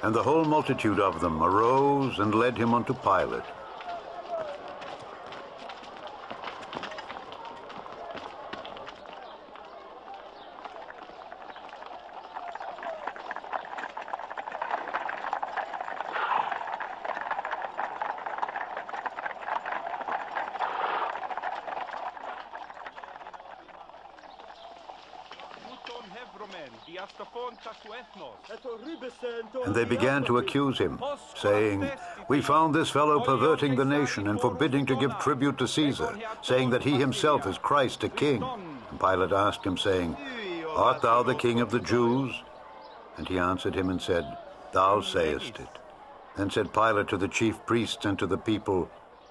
And the whole multitude of them arose and led him unto Pilate. And they began to accuse him, saying, "We found this fellow perverting the nation and forbidding to give tribute to Caesar, saying that he himself is Christ, a king." And Pilate asked him, saying, "Art thou the king of the Jews?" And he answered him and said, "Thou sayest it." Then said Pilate to the chief priests and to the people,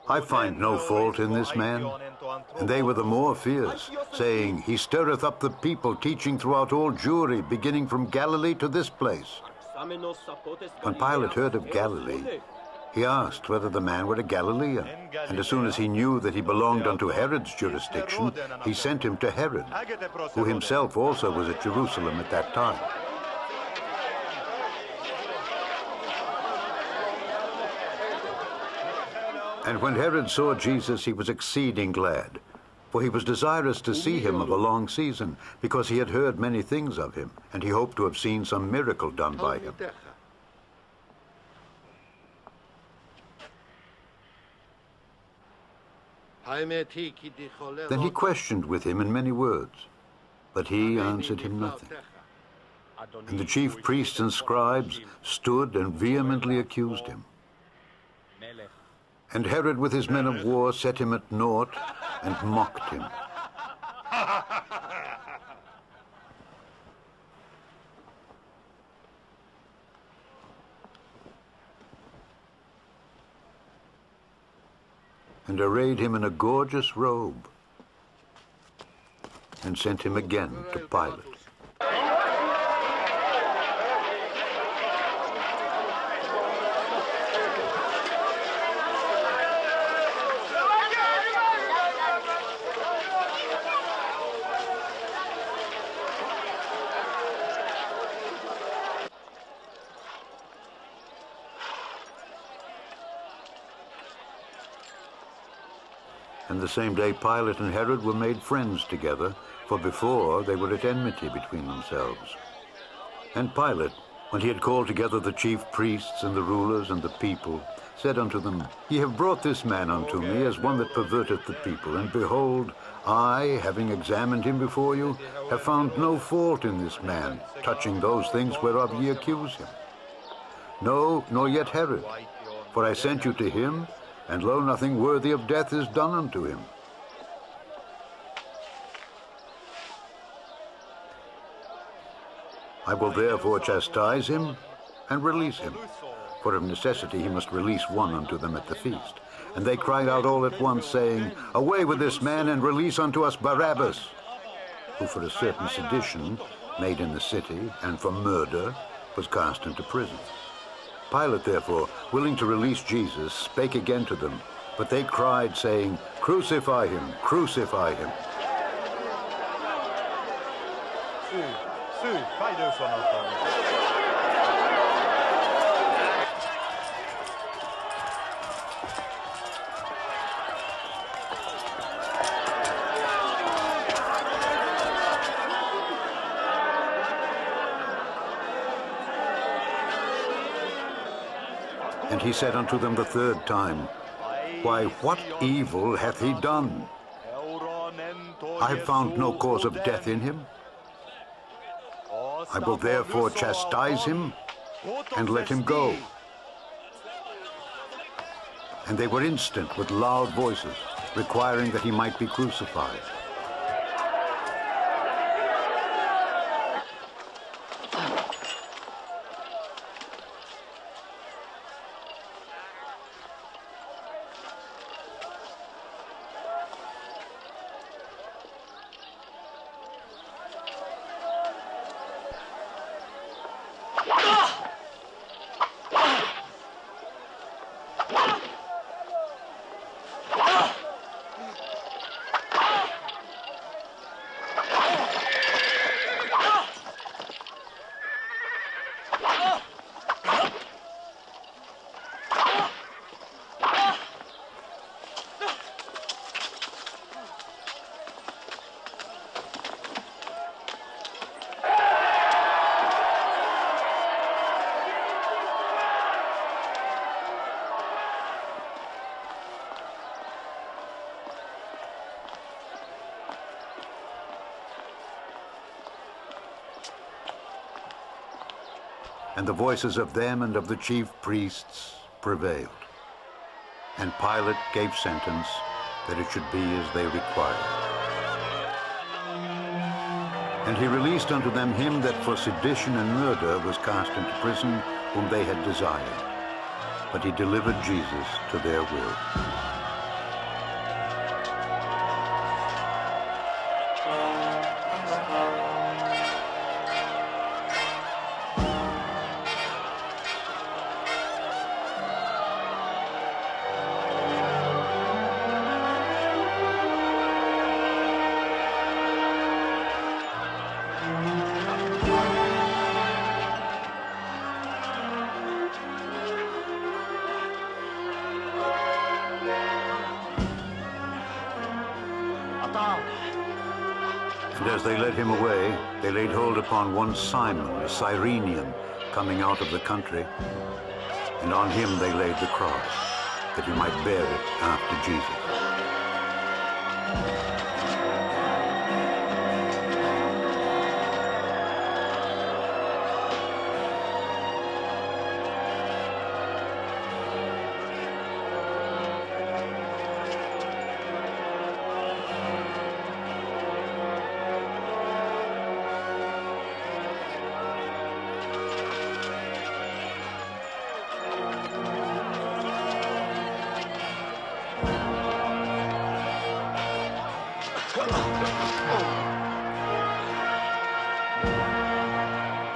"I find no fault in this man." And they were the more fierce, saying, "He stirreth up the people, teaching throughout all Jewry, beginning from Galilee to this place." When Pilate heard of Galilee, he asked whether the man were a Galilean. And as soon as he knew that he belonged unto Herod's jurisdiction, he sent him to Herod, who himself also was at Jerusalem at that time. And when Herod saw Jesus, he was exceeding glad, for he was desirous to see him of a long season, because he had heard many things of him, and he hoped to have seen some miracle done by him. Then he questioned with him in many words, but he answered him nothing. And the chief priests and scribes stood and vehemently accused him. And Herod with his men of war set him at naught and mocked him. And arrayed him in a gorgeous robe, and sent him again to Pilate. And the same day Pilate and Herod were made friends together, for before they were at enmity between themselves. And Pilate, when he had called together the chief priests and the rulers and the people, said unto them, "Ye have brought this man unto me as one that perverteth the people, and behold, I, having examined him before you, have found no fault in this man, touching those things whereof ye accuse him. No, nor yet Herod, for I sent you to him, and lo, nothing worthy of death is done unto him. I will therefore chastise him and release him, for of necessity he must release one unto them at the feast." And they cried out all at once, saying, "Away with this man, and release unto us Barabbas," who for a certain sedition made in the city, and for murder, was cast into prison. Pilate, therefore, willing to release Jesus, spake again to them, but they cried, saying, "Crucify him, crucify him." And he said unto them the third time, "Why, what evil hath he done? I have found no cause of death in him. I will therefore chastise him and let him go." And they were instant with loud voices, requiring that he might be crucified. and the voices of them and of the chief priests prevailed. And Pilate gave sentence that it should be as they required. And he released unto them him that for sedition and murder was cast into prison, whom they had desired. But he delivered Jesus to their will. And as they led him away, they laid hold upon one Simon, a Cyrenian, coming out of the country, and on him they laid the cross, that he might bear it after Jesus.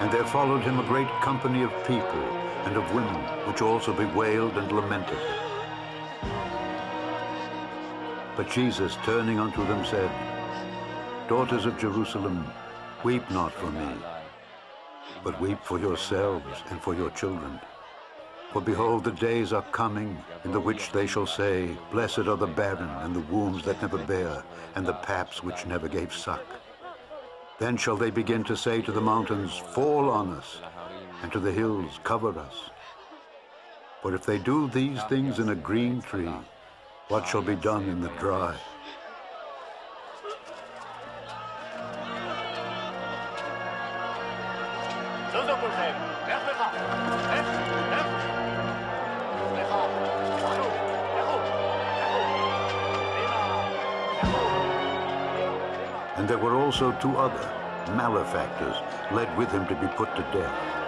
And there followed him a great company of people and of women, which also bewailed and lamented him. But Jesus, turning unto them, said, Daughters of Jerusalem, weep not for me, but weep for yourselves and for your children. For behold, the days are coming, in the which they shall say, Blessed are the barren, and the wombs that never bare, and the paps which never gave suck. Then shall they begin to say to the mountains, Fall on us, and to the hills, Cover us. For if they do these things in a green tree, what shall be done in the dry? And there were also two other malefactors led with him to be put to death.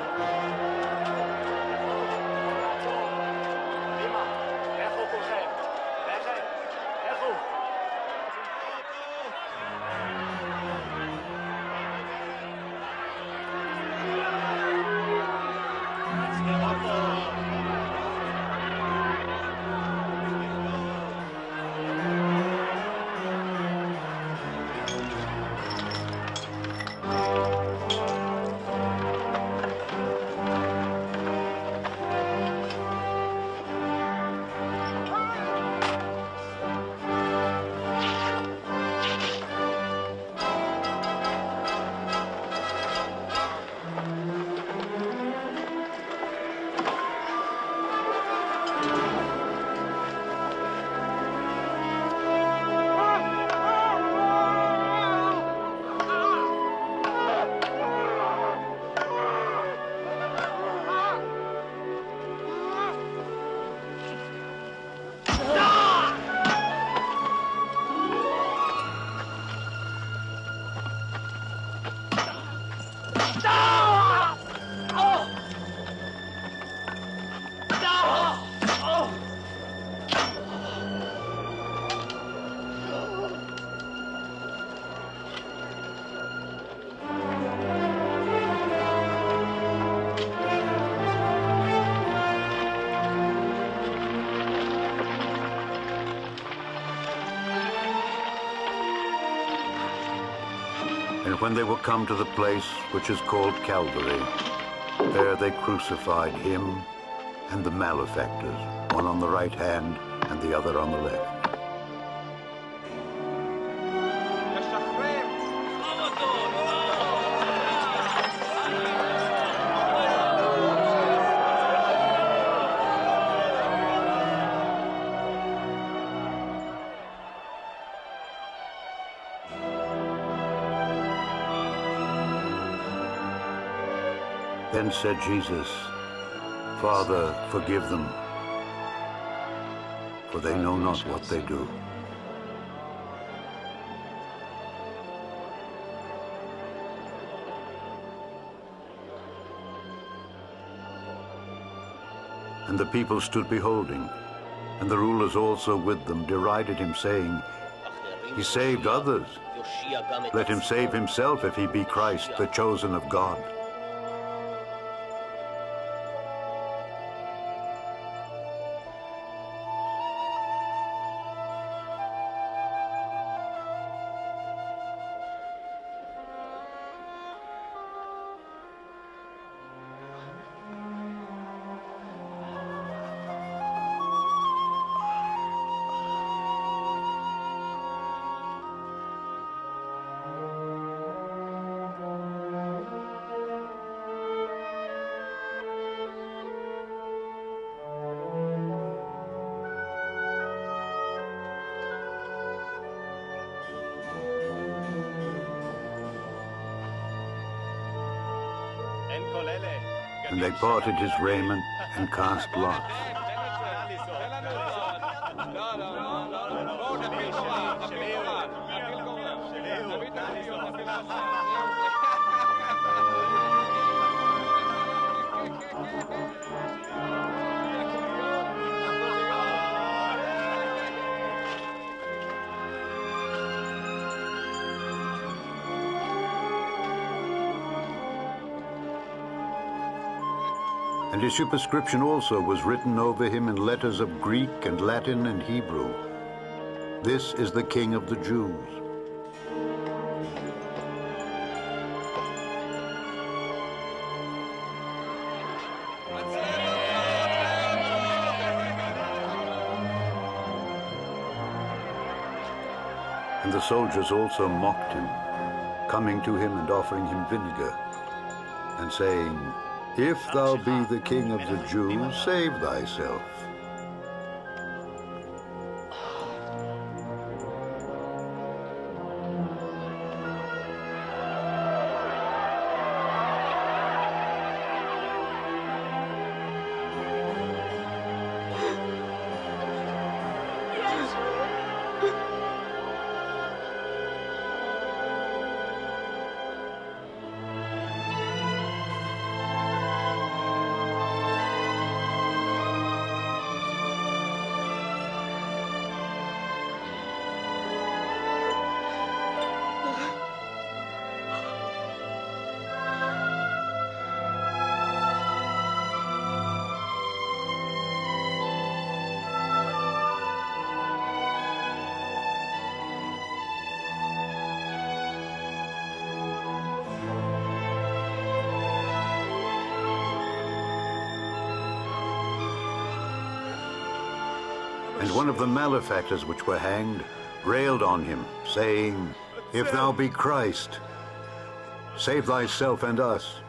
And when they were come to the place which is called Calvary, there they crucified him and the malefactors, one on the right hand and the other on the left. Then said Jesus, Father, forgive them, for they know not what they do. And the people stood beholding, and the rulers also with them derided him, saying, He saved others. Let him save himself if he be Christ, the chosen of God. And they parted his raiment and cast lots. And his superscription also was written over him in letters of Greek and Latin and Hebrew. This is the King of the Jews. And the soldiers also mocked him, coming to him and offering him vinegar, and saying, If thou be the King of the Jews, save thyself. And one of the malefactors which were hanged railed on him, saying, If thou be Christ, save thyself and us.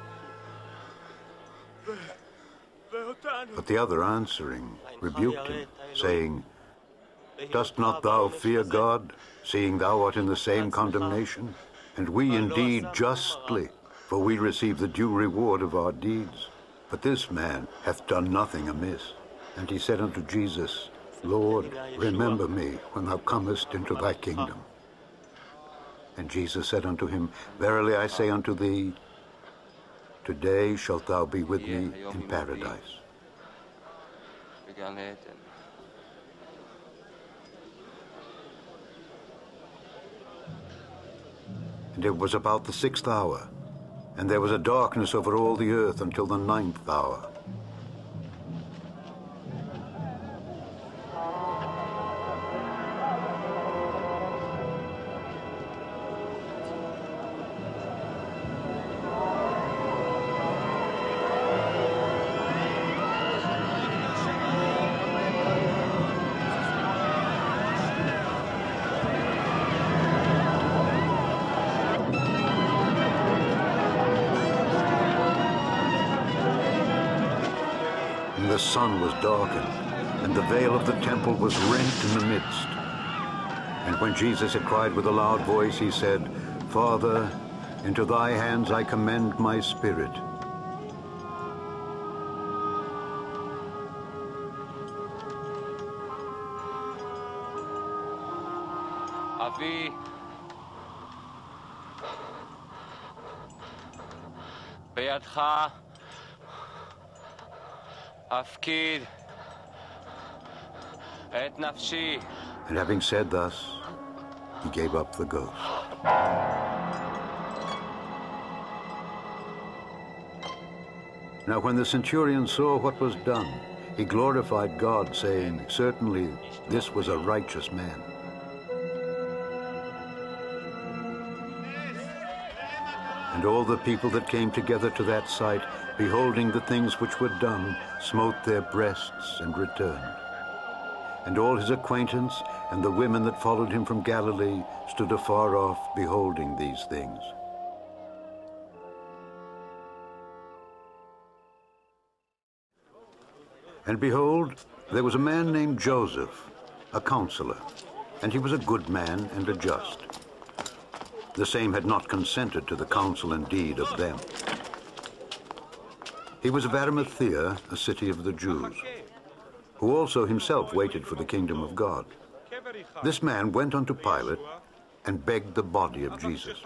But the other answering rebuked him, saying, Dost not thou fear God, seeing thou art in the same condemnation? And we indeed justly, for we receive the due reward of our deeds. But this man hath done nothing amiss. And he said unto Jesus, Lord, remember me when thou comest into thy kingdom. And Jesus said unto him, Verily I say unto thee, today shalt thou be with me in paradise. And it was about the 6th hour, and there was a darkness over all the earth until the 9th hour. The sun was darkened, and the veil of the temple was rent in the midst. And when Jesus had cried with a loud voice, he said, Father, into thy hands I commend my spirit. אבי, בידך אפקיד את נפשי. And having said thus, he gave up the ghost. Now when the centurion saw what was done, he glorified God, saying, "Certainly this was a righteous man." And all the people that came together to that sight, beholding the things which were done, smote their breasts and returned. And all his acquaintance and the women that followed him from Galilee stood afar off, beholding these things. And behold, there was a man named Joseph, a counselor, and he was a good man and a just. The same had not consented to the counsel and deed of them. He was of Arimathea, a city of the Jews, who also himself waited for the kingdom of God. This man went unto Pilate and begged the body of Jesus.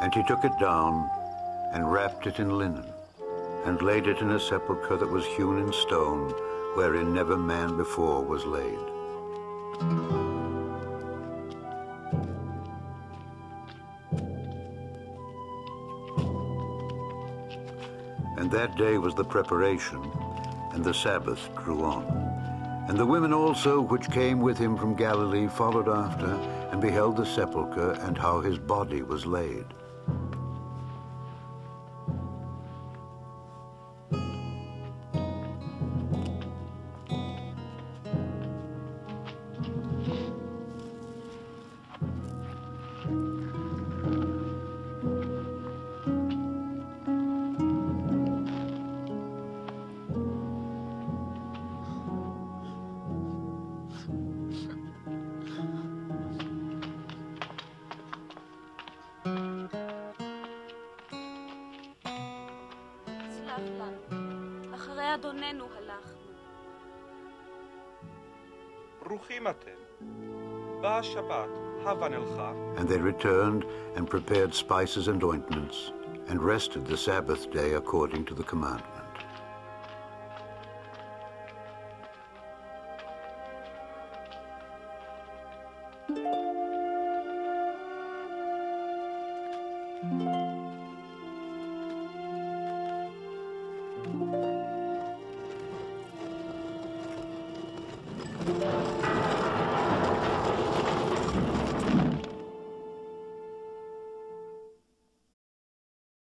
And he took it down and wrapped it in linen and laid it in a sepulchre that was hewn in stone, wherein never man before was laid. And that day was the preparation, and the Sabbath drew on. And the women also which came with him from Galilee followed after, and beheld the sepulchre and how his body was laid. And they returned and prepared spices and ointments, and rested the Sabbath day according to the commandment.